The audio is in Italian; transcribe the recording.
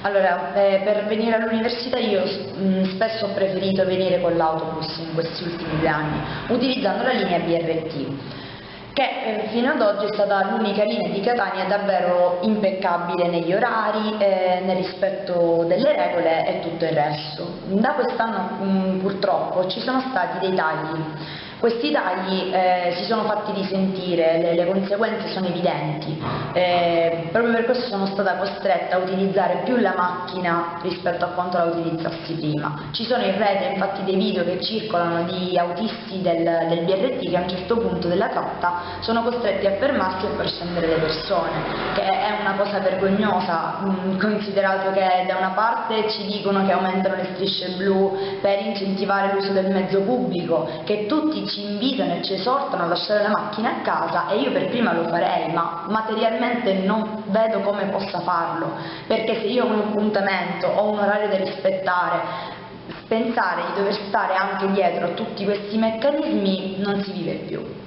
Allora, per venire all'università io spesso ho preferito venire con l'autobus in questi ultimi 2 anni, utilizzando la linea BRT, che fino ad oggi è stata l'unica linea di Catania davvero impeccabile negli orari, nel rispetto delle regole e tutto il resto. Da quest'anno purtroppo ci sono stati dei tagli. Questi tagli si sono fatti risentire, le conseguenze sono evidenti, proprio per questo sono stata costretta a utilizzare più la macchina rispetto a quanto la utilizzassi prima. Ci sono in rete infatti dei video che circolano di autisti del BRT che a un certo punto della tratta sono costretti a fermarsi e far scendere le persone, che è una cosa vergognosa, considerato che da una parte ci dicono che aumentano le strisce blu per incentivare l'uso del mezzo pubblico, che tutti ci invitano e ci esortano a lasciare la macchina a casa, e io per prima lo farei, ma materialmente non vedo come possa farlo, perché se io ho un appuntamento, ho un orario da rispettare, pensare di dover stare anche dietro a tutti questi meccanismi non si vive più.